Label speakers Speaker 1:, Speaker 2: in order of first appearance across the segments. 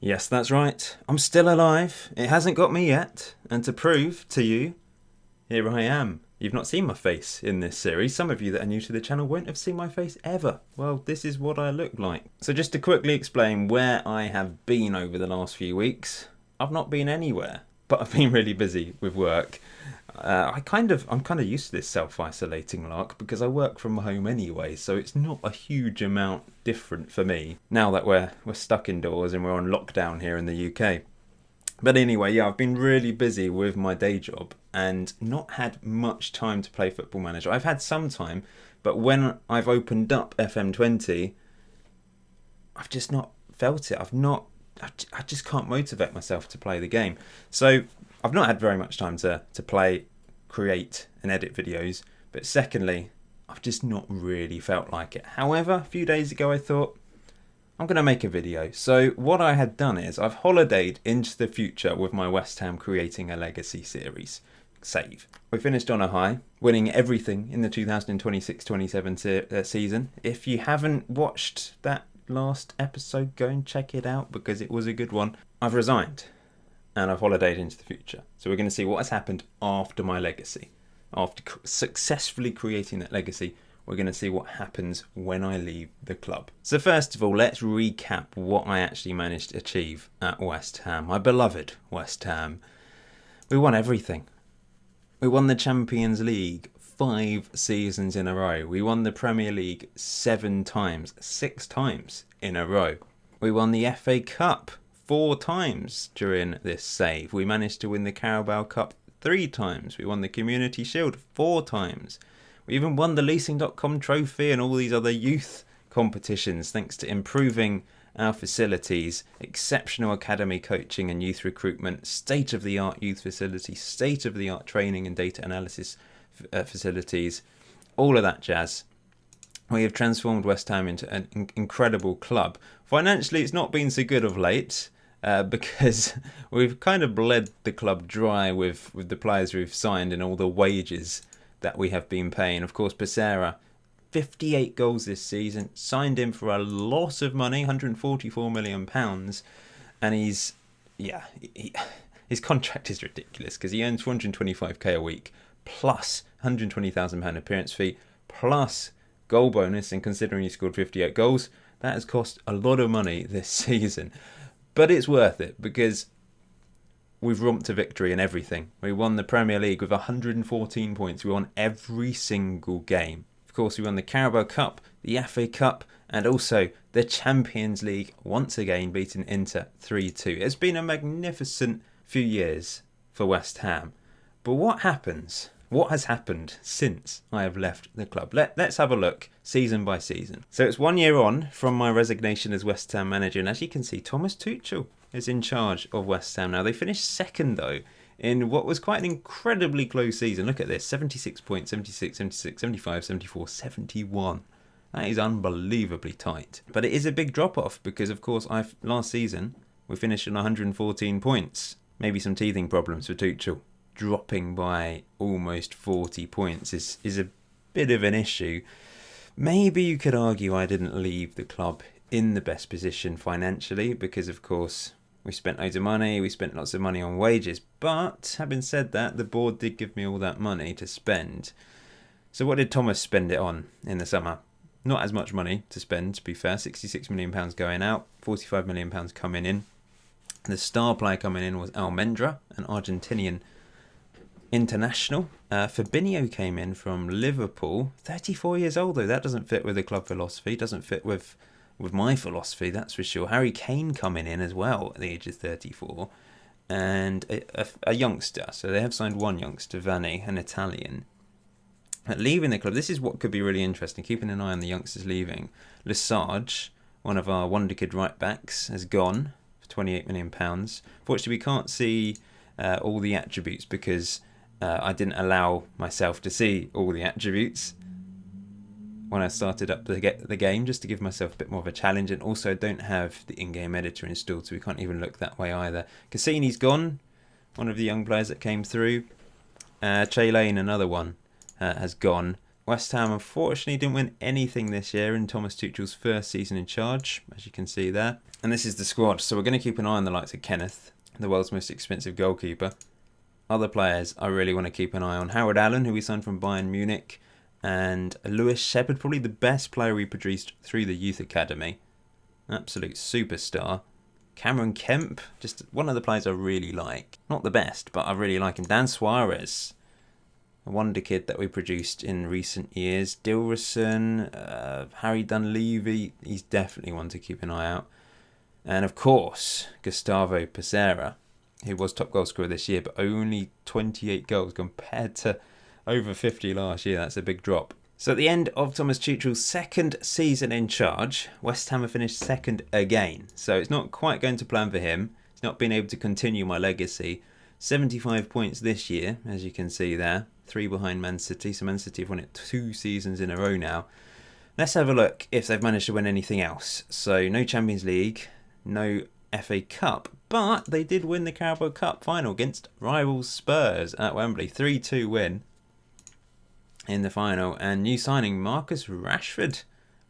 Speaker 1: Yes, that's right. I'm still alive. It hasn't got me yet. And to prove to you, here I am. You've not seen my face in this series. Some of you that are new to the channel won't have seen my face ever. Well, this is what I look like. So just to quickly explain where I have been over the last few weeks, I've not been anywhere, but I've been really busy with work. I'm kind of used to this self-isolating lark because I work from home anyway, so it's not a huge amount different for me now that we're stuck indoors and we're on lockdown here in the UK. But anyway, yeah, I've been really busy with my day job and not had much time to play Football Manager. I've had some time, but when I've opened up FM20, I've just not felt it. I just can't motivate myself to play the game. So I've not had very much time to play, create and edit videos. But secondly, I've just not really felt like it. However, a few days ago I thought, I'm going to make a video. So what I had done is I've holidayed into the future with my West Ham Creating a Legacy series. Save. We finished on a high, winning everything in the 2026-27 season. If you haven't watched that last episode, go and check it out because it was a good one. I've resigned and I've holidayed into the future. So we're going to see what has happened after my legacy. After successfully creating that legacy, we're going to see what happens when I leave the club. So first of all, let's recap what I actually managed to achieve at West Ham. My beloved West Ham. We won everything. We won the Champions League 5 seasons in a row. We won the Premier League 7 times, 6 times in a row. We won the FA Cup 4 times during this save. We managed to win the Carabao Cup 3 times. We won the Community Shield 4 times. We even won the Leasing.com trophy and all these other youth competitions thanks to improving our facilities, exceptional academy coaching and youth recruitment, state-of-the-art youth facilities, state-of-the-art training and data analysis facilities, all of that jazz. We have transformed West Ham into an incredible club. Financially, it's not been so good of late because we've kind of bled the club dry with the players we've signed and all the wages that we have been paying. Of course, Becerra, 58 goals this season, signed him for a lot of money, £144 million, and his contract is ridiculous because he earns 425k a week plus £120,000 appearance fee plus goal bonus, and considering he scored 58 goals, that has cost a lot of money this season. But it's worth it because we've romped to victory in everything. We won the Premier League with 114 points. We won every single game. Of course, we won the Carabao Cup, the FA Cup, and also the Champions League, once again beating Inter 3-2. It's been a magnificent few years for West Ham. But what happens? What has happened since I have left the club? Let's have a look season by season. So it's 1 year on from my resignation as West Ham manager, and as you can see, Thomas Tuchel is in charge of West Ham now. They finished second, though, in what was quite an incredibly close season. Look at this, 76 points, 76, 76, 75, 74, 71. That is unbelievably tight. But it is a big drop-off because, of course, last season, we finished on 114 points. Maybe some teething problems for Tuchel. Dropping by almost 40 points is a bit of an issue. Maybe you could argue I didn't leave the club in the best position financially because, of course, we spent loads of money, we spent lots of money on wages. But having said that, the board did give me all that money to spend. So what did Thomas spend it on in the summer? Not as much money to spend, to be fair. £66 million going out, £45 million coming in. The star player coming in was Almendra, an Argentinian international. Fabinho came in from Liverpool, 34 years old though. That doesn't fit with the club philosophy, doesn't fit with my philosophy, that's for sure. Harry Kane coming in as well at the age of 34, and a youngster. So they have signed one youngster, Vanni, an Italian. But leaving the club, this is what could be really interesting, keeping an eye on the youngsters leaving. Lesage, one of our wonder kid right backs, has gone for £28 million. Fortunately, we can't see all the attributes because I didn't allow myself to see all the attributes when I started up the game, just to give myself a bit more of a challenge, and also don't have the in-game editor installed, so we can't even look that way either. Cassini's gone, one of the young players that came through. Che Lane, another one, has gone. West Ham unfortunately didn't win anything this year in Thomas Tuchel's first season in charge, as you can see there. And this is the squad, so we're going to keep an eye on the likes of Kenneth, the world's most expensive goalkeeper. Other players I really want to keep an eye on. Howard Allen, who we signed from Bayern Munich, and Lewis Shepherd, probably the best player we produced through the youth academy. Absolute superstar. Cameron Kemp, just one of the players I really like. Not the best, but I really like him. Dan Suarez, a wonder kid that we produced in recent years. Dilrosun, Harry Dunleavy, he's definitely one to keep an eye out. And of course, Gustavo Pesera, who was top goal scorer this year, but only 28 goals compared to over 50 last year. That's a big drop. So at the end of Thomas Tuchel's second season in charge, West Ham have finished second again. So it's not quite going to plan for him. He's not been able to continue my legacy. 75 points this year, as you can see there. 3 behind Man City. So Man City have won it 2 seasons in a row now. Let's have a look if they've managed to win anything else. So no Champions League, no FA Cup. But they did win the Carabao Cup final against rivals Spurs at Wembley. 3-2 win in the final. And new signing Marcus Rashford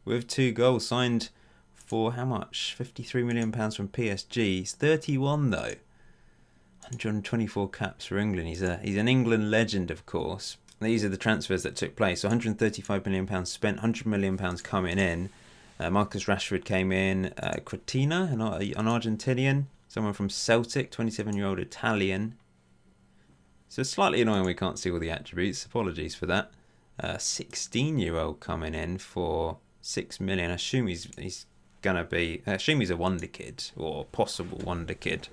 Speaker 1: with 2 goals, signed for how much? £53 million from PSG. He's 31 though. 124 caps for England. He's an England legend, of course. These are the transfers that took place. So £135 million spent, £100 million coming in. Marcus Rashford came in. Cretina, an Argentinian. Someone from Celtic, 27-year-old Italian. So it's slightly annoying we can't see all the attributes. Apologies for that. 16-year-old coming in for $6 million. I assume he's a wonder kid, or possible wonder kid.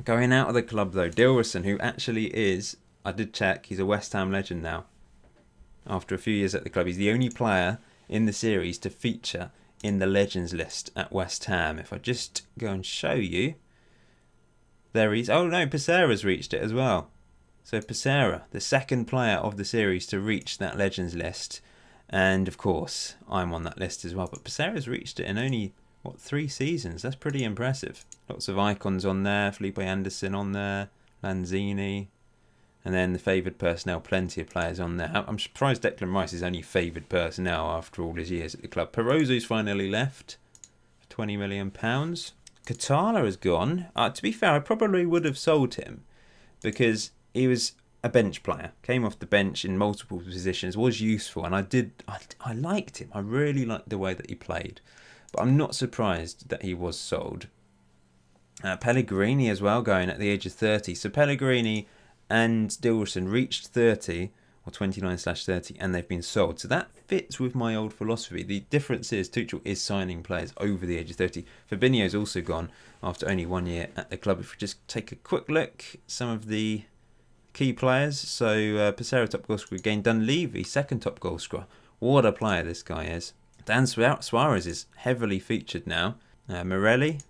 Speaker 1: Going out of the club though, Dilrosun, who actually is, I did check, he's a West Ham legend now. After a few years at the club, he's the only player in the series to feature in the legends list at West Ham. If I just go and show you, there he is. Oh no, Pesera's reached it as well. So Pesera, the second player of the series to reach that legends list. And of course, I'm on that list as well. But Pesera's reached it in only, 3 seasons? That's pretty impressive. Lots of icons on there. Felipe Anderson on there. Lanzini. And then the favoured personnel, plenty of players on there. I'm surprised Declan Rice is only favoured personnel after all his years at the club. Perozzo's finally left for £20 million. Katala has gone. To be fair, I probably would have sold him because he was a bench player. Came off the bench in multiple positions, was useful, and I liked him. I really liked the way that he played. But I'm not surprised that he was sold. Pellegrini as well, going at the age of 30. So Pellegrini and Dilrosun reached 30, or 29/30, and they've been sold. So that fits with my old philosophy. The difference is Tuchel is signing players over the age of 30. Fabinho's also gone after only 1 year at the club. If we just take a quick look, some of the key players. So Pesera, top goal scorer again. Dunleavy, second top goal scorer. What a player this guy is. Dan Suarez is heavily featured now. Morelli,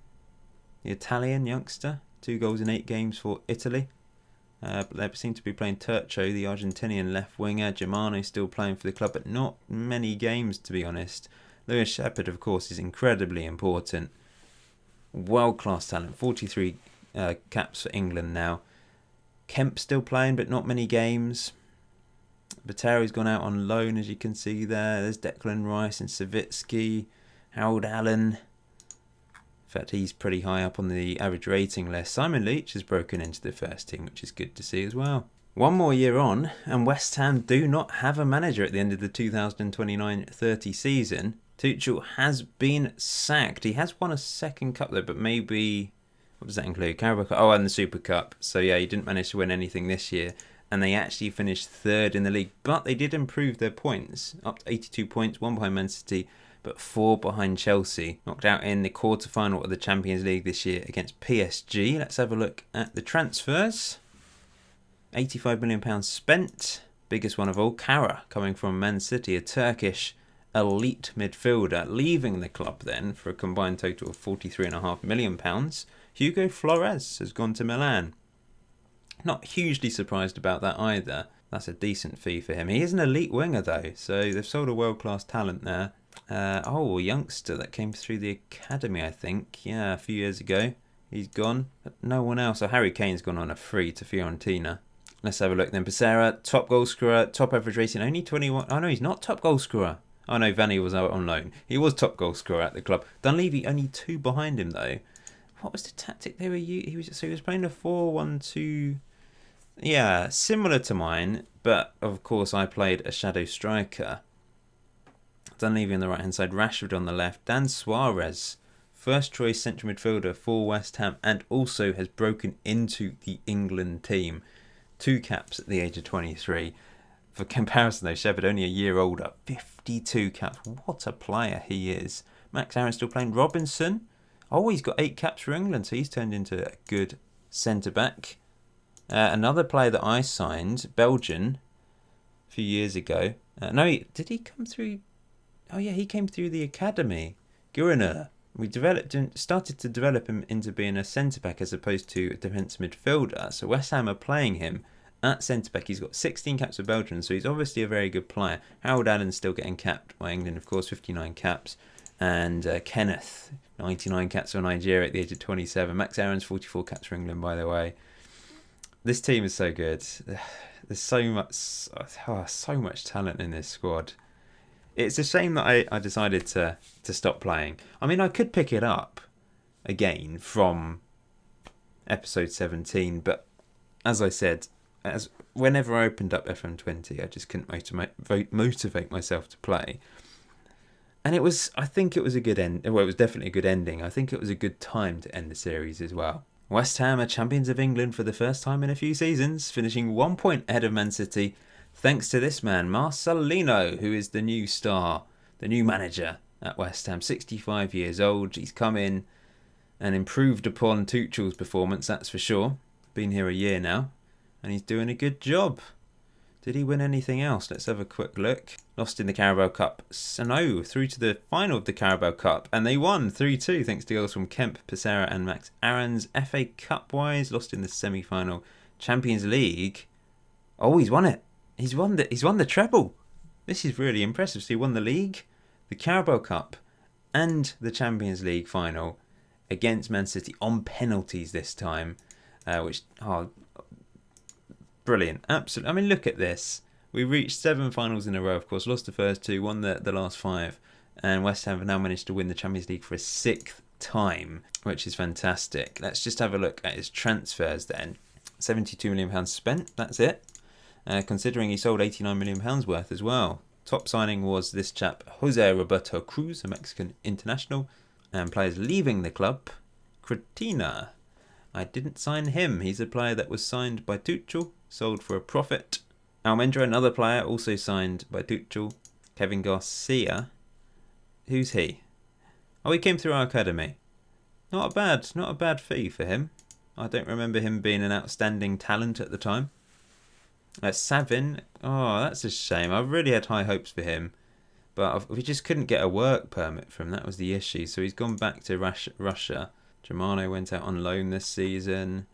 Speaker 1: the Italian youngster, 2 goals in 8 games for Italy. But they seem to be playing Turcho, the Argentinian left winger. Germano still playing for the club, but not many games, to be honest. Lewis Shepherd, of course, is incredibly important. World-class talent, 43 caps for England now. Kemp still playing, but not many games. Bateri's gone out on loan, as you can see there. There's Declan Rice and Savitsky. Howard Allen. In fact, he's pretty high up on the average rating list. Simon Leach has broken into the first team, which is good to see as well. 1 more year on, and West Ham do not have a manager at the end of the 2029-30 season. Tuchel has been sacked. He has won a second cup though, but maybe... what does that include? Carabao Cup? Oh, and the Super Cup. So yeah, he didn't manage to win anything this year. And they actually finished 3rd in the league. But they did improve their points. Up to 82 points, 1 behind Man City, but 4 behind Chelsea. Knocked out in the quarter-final of the Champions League this year against PSG. Let's have a look at the transfers. £85 million spent. Biggest one of all, Kara, coming from Man City, a Turkish elite midfielder, leaving the club then for a combined total of £43.5 million. Hugo Flores has gone to Milan. Not hugely surprised about that either. That's a decent fee for him. He is an elite winger though, so they've sold a world-class talent there. A youngster that came through the academy, I think. Yeah, a few years ago. He's gone. But no one else. So Harry Kane's gone on a free to Fiorentina. Let's have a look then. Pesera, top goal scorer, top average rating, only 21. Oh no, he's not top goal scorer. Oh no, Vanny was out on loan. He was top goal scorer at the club. Dunleavy only 2 behind him though. What was the tactic they were using? He was playing a 4-1-2. Yeah, similar to mine, but of course I played a shadow striker. Dunleavy on the right hand side, Rashford on the left, Dan Suarez, first choice central midfielder for West Ham, and also has broken into the England team. 2 caps at the age of 23. For comparison though, Shepard only a year older, 52 caps. What a player he is. Max Aaron still playing. Robinson, oh, he's got 8 caps for England, so he's turned into a good centre-back. Another player that I signed, Belgian, a few years ago. Did he come through? Oh yeah, he came through the academy. Guriner. We started to develop him into being a centre-back as opposed to a defensive midfielder. So West Ham are playing him at centre-back. He's got 16 caps for Belgium, so he's obviously a very good player. Harold Allen's still getting capped by England, of course, 59 caps. And Kenneth, 99 caps for Nigeria at the age of 27. Max Aaron's 44 caps for England, by the way. This team is so good. There's so much talent in this squad. It's a shame that I decided to stop playing. I mean, I could pick it up again from episode 17, but as I said, whenever I opened up FM20, I just couldn't motivate myself to play. And I think it was a good end. Well, it was definitely a good ending. I think it was a good time to end the series as well. West Ham are champions of England for the first time in a few seasons, finishing 1 point ahead of Man City, thanks to this man, Marcelino, who is the new star, the new manager at West Ham. 65 years old. He's come in and improved upon Tuchel's performance, that's for sure. Been here a year now, and he's doing a good job. Did he win anything else? Let's have a quick look. Lost in the Carabao Cup. No, through to the final of the Carabao Cup. And they won 3-2 thanks to goals from Kemp, Pesera and Max Aaron's. FA Cup-wise, lost in the semi-final. Champions League. Oh, he's won it. He's won the treble. This is really impressive. So he won the league, the Carabao Cup, and the Champions League final against Man City on penalties this time. Brilliant. Absolutely. I mean, look at this. We reached 7 finals in a row, of course. Lost the first 2, won the last 5. And West Ham have now managed to win the Champions League for a 6th time, which is fantastic. Let's just have a look at his transfers then. £72 million spent. That's it. Considering he sold £89 million worth as well. Top signing was this chap, Jose Roberto Cruz, a Mexican international. And players leaving the club, Cretina. I didn't sign him. He's a player that was signed by Tuchel, sold for a profit. Almendra, another player, also signed by Tuchel. Kevin Garcia. Who's he? Oh, he came through our academy. Not a bad fee for him. I don't remember him being an outstanding talent at the time. Savin. Oh, that's a shame. I really had high hopes for him. But we just couldn't get a work permit from him. That was the issue. So he's gone back to Russia. Germano went out on loan this season.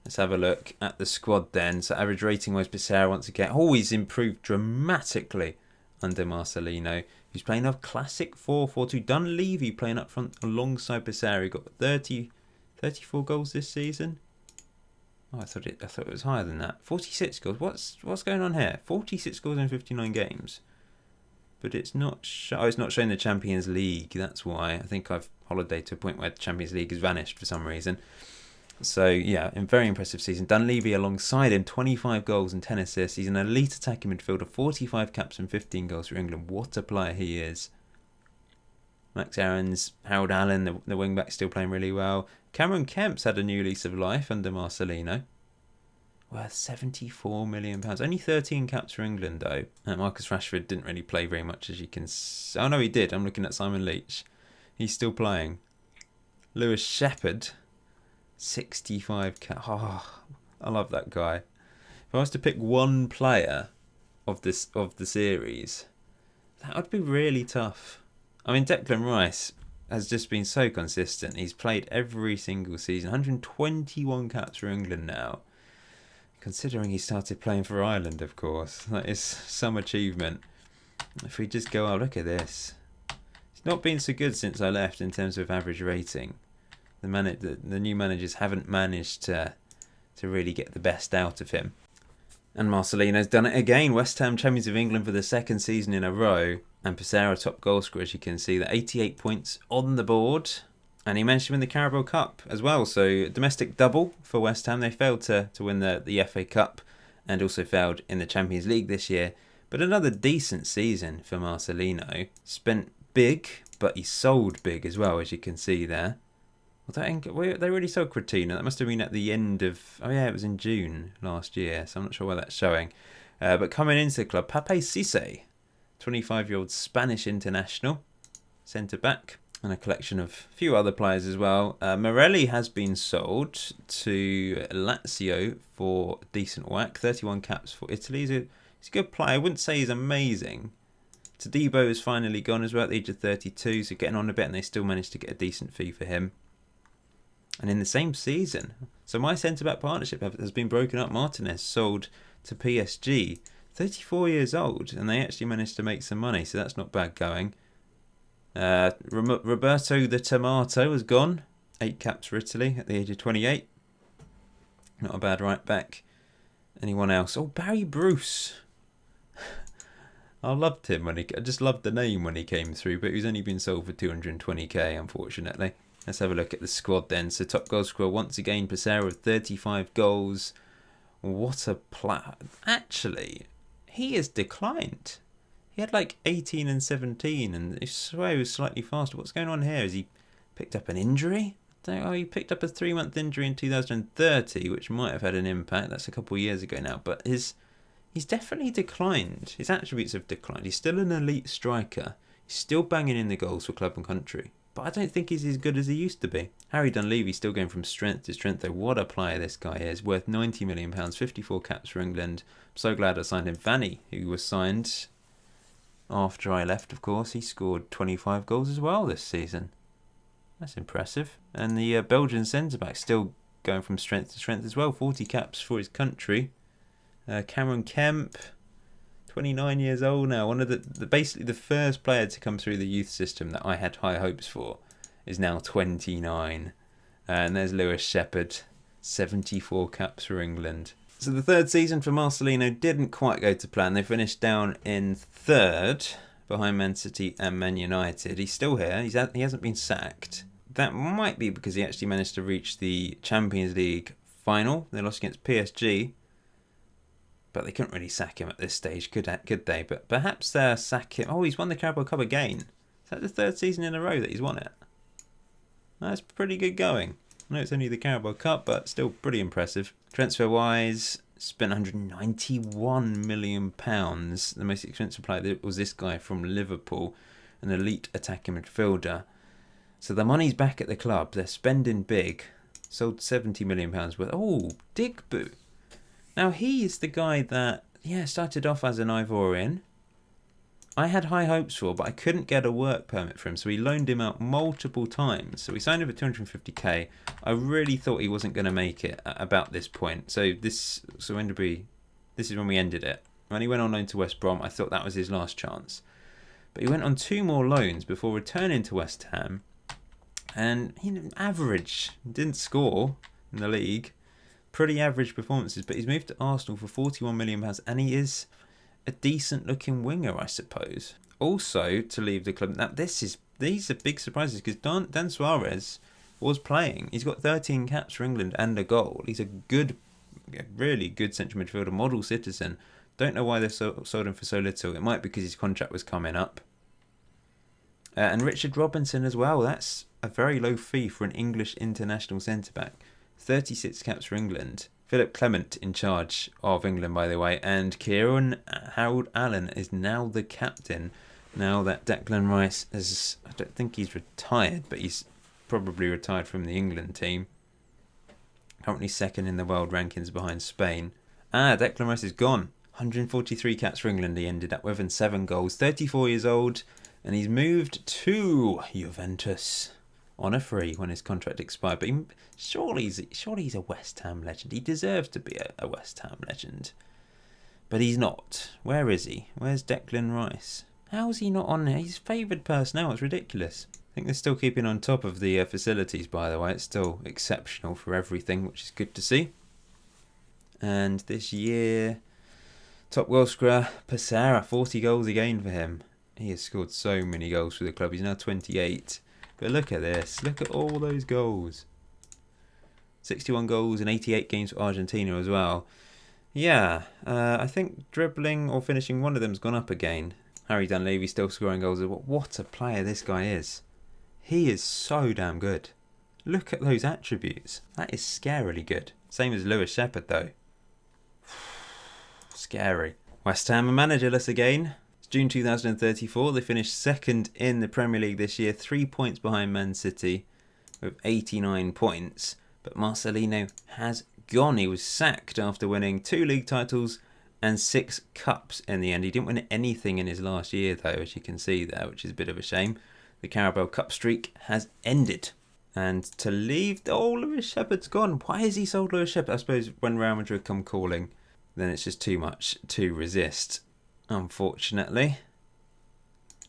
Speaker 1: Let's have a look at the squad then. So average rating was Pesera once again. Oh, he's improved dramatically under Marcelino. He's playing a classic 4-4-2. Dunleavy playing up front alongside Pesera. He got 34 goals this season. Oh, I thought it was higher than that. 46 goals. What's going on here? 46 goals in 59 games. But it's not it's not showing the Champions League. That's why. I think I've holidayed to a point where the Champions League has vanished for some reason. So, yeah, a very impressive season. Dunleavy alongside him, 25 goals and 10 assists. He's an elite attacking midfielder, 45 caps and 15 goals for England. What a player he is. Max Aaron's, Harold Allen, the wing-back, still playing really well. Cameron Kemp's had a new lease of life under Marcelino. Worth £74 million. Only 13 caps for England, though. Marcus Rashford didn't really play very much, as you can see. Oh, no, he did. I'm looking at Simon Leach. He's still playing. Lewis Shepard, 65 caps. Oh, I love that guy. If I was to pick one player of the series, that would be really tough. I mean, Declan Rice has just been so consistent. He's played every single season. 121 caps for England now. Considering he started playing for Ireland, of course. That is some achievement. If we just go, look at this. It's not been so good since I left in terms of average rating. The new managers haven't managed to really get the best out of him. And Marcelino's done it again. West Ham champions of England for the second season in a row. And Pesera top goal scorer, as you can see. The 88 points on the board. And he managed to win the Carabao Cup as well. So domestic double for West Ham. They failed to win the FA Cup and also failed in the Champions League this year. But another decent season for Marcelino. Spent big, but he sold big as well, as you can see there. Well, they already sold Cretina. That must have been at the end of... Oh, yeah, it was in June last year. So I'm not sure where that's showing. But coming into the club, Pape Cisse, 25-year-old Spanish international, centre-back. And a collection of a few other players as well. Morelli has been sold to Lazio for decent whack. 31 caps for Italy. He's a good player. I wouldn't say he's amazing. Todibo is finally gone as well at the age of 32. So getting on a bit, and they still managed to get a decent fee for him. And in the same season, so my centre-back partnership has been broken up. Martinez sold to PSG. 34 years old. And they actually managed to make some money. So that's not bad going. Roberto the Tomato has gone. 8 caps for Italy at the age of 28. Not a bad right back. Anyone else? Oh, Barry Bruce. I loved him I just loved the name when he came through, but he's only been sold for 220k, unfortunately. Let's have a look at the squad then. So top goal scorer once again, Pesera with 35 goals. What a player. Actually, he has declined. He had like 18 and 17, and I swear he was slightly faster. What's going on here? Has he picked up an injury? He picked up a 3-month injury in 2030, which might have had an impact. That's a couple of years ago now. But he's definitely declined. His attributes have declined. He's still an elite striker. He's still banging in the goals for club and country. But I don't think he's as good as he used to be. Harry Dunleavy still going from strength to strength, though. What a player this guy is. Worth £90 million, 54 caps for England. I'm so glad I signed him. Vanni, who was signed... after I left, of course, he scored 25 goals as well this season. That's impressive. And the Belgian centre-back still going from strength to strength as well. 40 caps for his country. Cameron Kemp, 29 years old now. One of basically the first player to come through the youth system that I had high hopes for is now 29. And there's Lewis Shepherd, 74 caps for England. So the third season for Marcelino didn't quite go to plan. They finished down in third behind Man City and Man United. He's still here. He hasn't been sacked. That might be because he actually managed to reach the Champions League final. They lost against PSG. But they couldn't really sack him at this stage, could they? But perhaps they'll sack him. Oh, he's won the Carabao Cup again. Is that the third season in a row that he's won it? That's pretty good going. I know it's only the Carabao Cup, but still pretty impressive. Transfer-wise, spent £191 million. The most expensive player was this guy from Liverpool, an elite attacking midfielder. So the money's back at the club. They're spending big. Sold £70 million worth. Oh, Digbu. Now, he is the guy that, started off as an Ivorian. I had high hopes for, but I couldn't get a work permit for him, so we loaned him out multiple times. So we signed him for 250k. I really thought he wasn't going to make it at about this point. This is when we ended it. When he went on loan to West Brom, I thought that was his last chance. But he went on 2 more loans before returning to West Ham. And average, didn't score in the league. Pretty average performances, but he's moved to Arsenal for £41 million, and he is a decent looking winger, I suppose. Also, to leave the club, now these are big surprises because Dan Suarez was playing. He's got 13 caps for England and a goal. He's a really good central midfielder, model citizen. Don't know why they sold him for so little. It might be because his contract was coming up. And Richard Robinson as well. That's a very low fee for an English international centre-back. 36 caps for England. Philip Clement in charge of England, by the way. And Kieran Harold Allen is now the captain. Now that Declan Rice I don't think he's retired, but he's probably retired from the England team. Currently second in the world rankings behind Spain. Declan Rice is gone. 143 caps for England he ended up with and 7 goals. 34 years old. And he's moved to Juventus on a free when his contract expired. But surely he's a West Ham legend. He deserves to be a West Ham legend. But he's not. Where is he? Where's Declan Rice? How is he not on there? He's favoured personnel. It's ridiculous. I think they're still keeping on top of the facilities, by the way. It's still exceptional for everything, which is good to see. And this year, Top goal scorer, Pesera, 40 goals again for him. He has scored so many goals for the club. He's now 28. But look at this. Look at all those goals. 61 goals in 88 games for Argentina as well. Yeah, I think dribbling or finishing, one of them's gone up again. Harry Dunleavy still scoring goals. What a player this guy is. He is so damn good. Look at those attributes. That is scarily good. Same as Lewis Shepherd though. Scary. West Ham are managerless again. It's June 2034. They finished second in the Premier League this year, 3 points behind Man City with 89 points. But Marcelino has gone. He was sacked after winning 2 league titles and 6 cups in the end. He didn't win anything in his last year though, as you can see there, which is a bit of a shame. The Carabao Cup streak has ended. And to leave, Lewis Shepherd's gone. Why has he sold Lewis Shepherd? I suppose when Real Madrid come calling, then it's just too much to resist, unfortunately.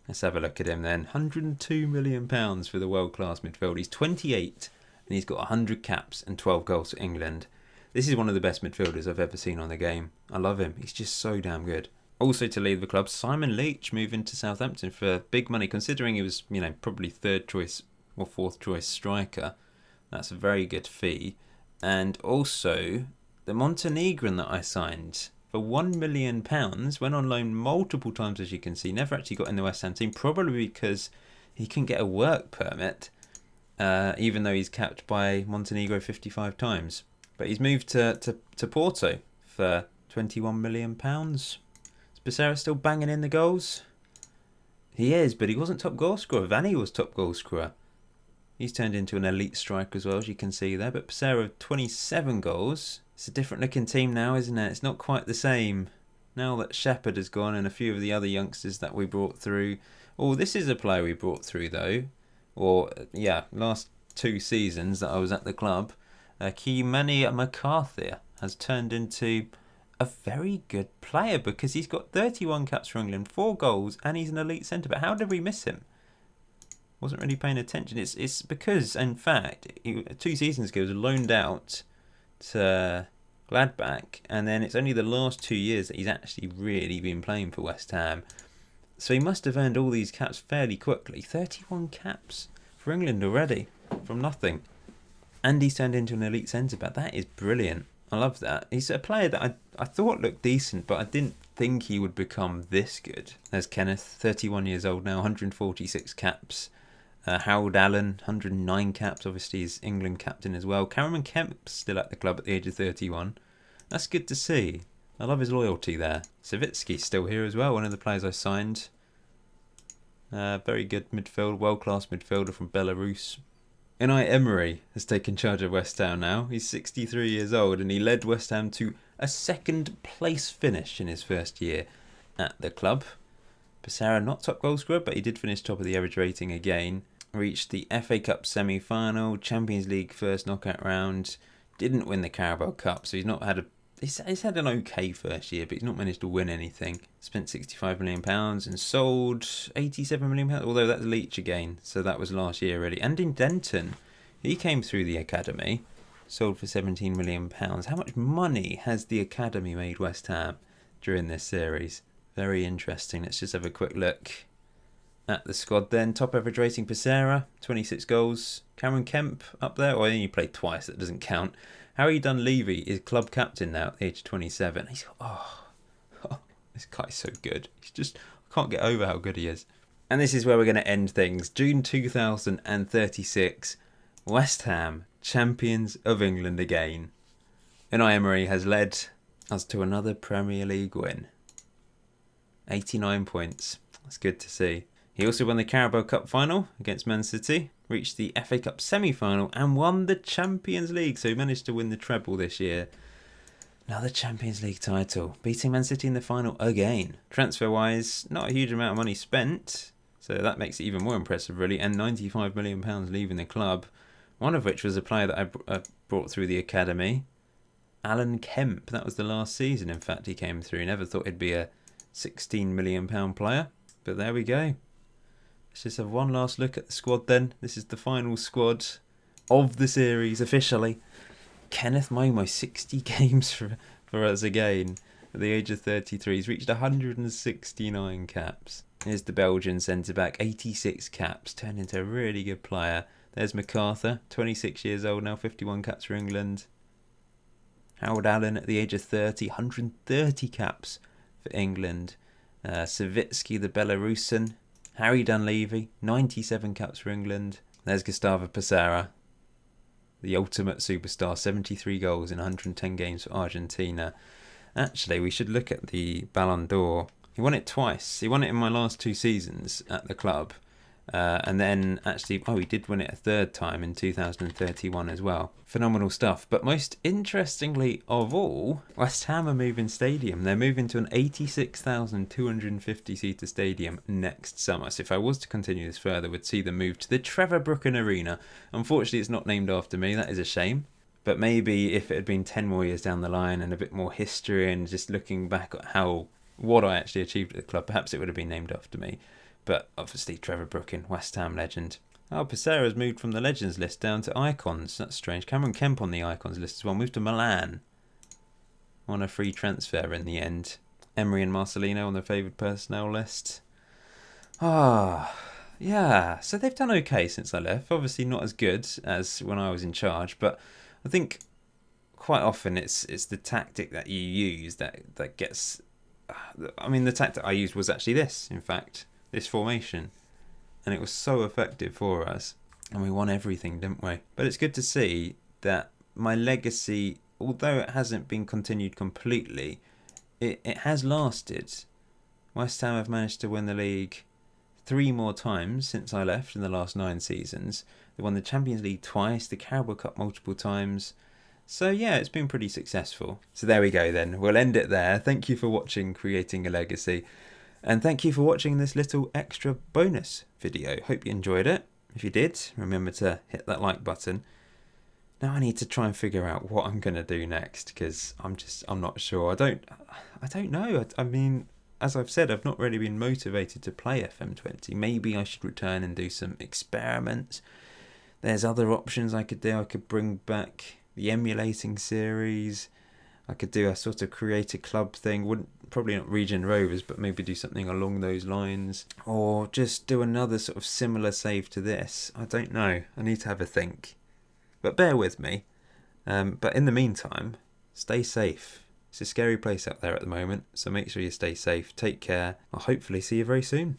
Speaker 1: Let's have a look at him then. £102 million for the world-class midfield. He's 28 and he's got 100 caps and 12 goals for England. This is one of the best midfielders I've ever seen on the game. I love him. He's just so damn good. Also to leave the club, Simon Leach moving to Southampton for big money, considering he was, probably third choice or fourth choice striker. That's a very good fee. And also the Montenegrin that I signed for £1 million went on loan multiple times, as you can see. Never actually got in the West Ham team, probably because he couldn't get a work permit, even though he's capped by Montenegro 55 times. But he's moved to Porto for £21 million. Is Becerra still banging in the goals? He is, but he wasn't top goal scorer. Vanni was top goal scorer. He's turned into an elite striker as well, as you can see there. But Becerra, 27 goals. It's a different looking team now, isn't it? It's not quite the same. Now that Shepherd has gone and a few of the other youngsters that we brought through. Oh, this is a player we brought through though. Last 2 seasons that I was at the club. Kemani McCarthy has turned into a very good player because he's got 31 caps for England, 4 goals, and he's an elite centre-back. How did we miss him? Wasn't really paying attention. It's because, in fact, 2 seasons ago he was loaned out to Gladbach, and then it's only the last 2 years that he's actually really been playing for West Ham. So he must have earned all these caps fairly quickly. 31 caps for England already, from nothing. And he's turned into an elite centre-back. That is brilliant. I love that. He's a player that I thought looked decent, but I didn't think he would become this good. There's Kenneth, 31 years old now, 146 caps. Harold Allen, 109 caps. Obviously, he's England captain as well. Kemp still at the club at the age of 31. That's good to see. I love his loyalty there. Savitsky's still here as well, one of the players I signed. Very good midfield, world-class midfielder from Belarus. Unai Emery has taken charge of West Ham now. He's 63 years old and he led West Ham to a 2nd place finish in his first year at the club. Becerra not top goal scorer, but he did finish top of the average rating again. Reached the FA Cup semi-final, Champions League first knockout round. Didn't win the Carabao Cup, so he's had an okay first year, but he's not managed to win anything. Spent £65 million and sold £87 million, although that's Leach again, so that was last year already. And in Denton, he came through the academy, sold for £17 million. How much money has the academy made West Ham during this series? Very interesting. Let's just have a quick look at the squad then. Top average rating, Becerra, 26 goals. Cameron Kemp up there, or he played twice, that doesn't count. Harry Dunleavy is club captain now at the age of 27. This guy's so good. I can't get over how good he is. And this is where we're going to end things. June 2036, West Ham, champions of England again. Unai Emery has led us to another Premier League win. 89 points. That's good to see. He also won the Carabao Cup final against Man City, reached the FA Cup semi-final and won the Champions League. So he managed to win the treble this year. Another Champions League title, beating Man City in the final again. Transfer-wise, not a huge amount of money spent, so that makes it even more impressive really, and £95 million leaving the club, one of which was a player that I brought through the academy, Alan Kemp. That was the last season, in fact, he came through. Never thought he'd be a £16 million player, but there we go. Let's just have one last look at the squad then. This is the final squad of the series officially. Kenneth Momo, 60 games for us again. at the age of 33. He's reached 169 caps. Here's the Belgian centre-back, 86 caps, turned into a really good player. There's MacArthur, 26 years old now, 51 caps for England. Harold Allen at the age of 30, 130 caps for England. Savitsky, the Belarusian. Harry Dunleavy, 97 caps for England. There's Gustavo Pesera, the ultimate superstar, 73 goals in 110 games for Argentina. Actually, we should look at the Ballon d'Or. He won it twice. He won it in my last 2 seasons at the club. And then actually, he did win it a third time in 2031 as well. Phenomenal stuff. But most interestingly of all, West Ham are moving stadium. They're moving to an 86,250 seater stadium next summer. So if I was to continue this further, we'd see them move to the Trevor Brooken Arena. Unfortunately, it's not named after me. That is a shame. But maybe if it had been 10 more years down the line and a bit more history and just looking back at what I actually achieved at the club, perhaps it would have been named after me. But obviously Trevor Brooken, West Ham legend. Pesera's moved from the Legends list down to Icons. That's strange. Cameron Kemp on the Icons list as well. Moved to Milan. On a free transfer in the end. Emery and Marcelino on the favoured personnel list. Yeah. So they've done okay since I left. Obviously not as good as when I was in charge. But I think quite often it's the tactic that you use that gets... the tactic I used was actually this, in fact. This formation, and it was so effective for us, and we won everything, didn't we? But it's good to see that my legacy, although it hasn't been continued completely, it has lasted. West Ham have managed to win the league 3 more times since I left in the last 9 seasons. They won the Champions League twice, the Carabao Cup multiple times. So yeah, it's been pretty successful. So there we go then. We'll end it there. Thank you for watching Creating a Legacy. And thank you for watching this little extra bonus video. Hope you enjoyed it. If you did, remember to hit that like button. Now I need to try and figure out what I'm going to do next, because I'm not sure. I don't know. I mean, as I've said, I've not really been motivated to play FM20. Maybe I should return and do some experiments. There's other options I could do. I could bring back the emulating series. I could do a sort of create a club thing. Probably not Region Rovers, but maybe do something along those lines. Or just do another sort of similar save to this. I don't know. I need to have a think. But bear with me. But in the meantime, stay safe. It's a scary place out there at the moment. So make sure you stay safe. Take care. I'll hopefully see you very soon.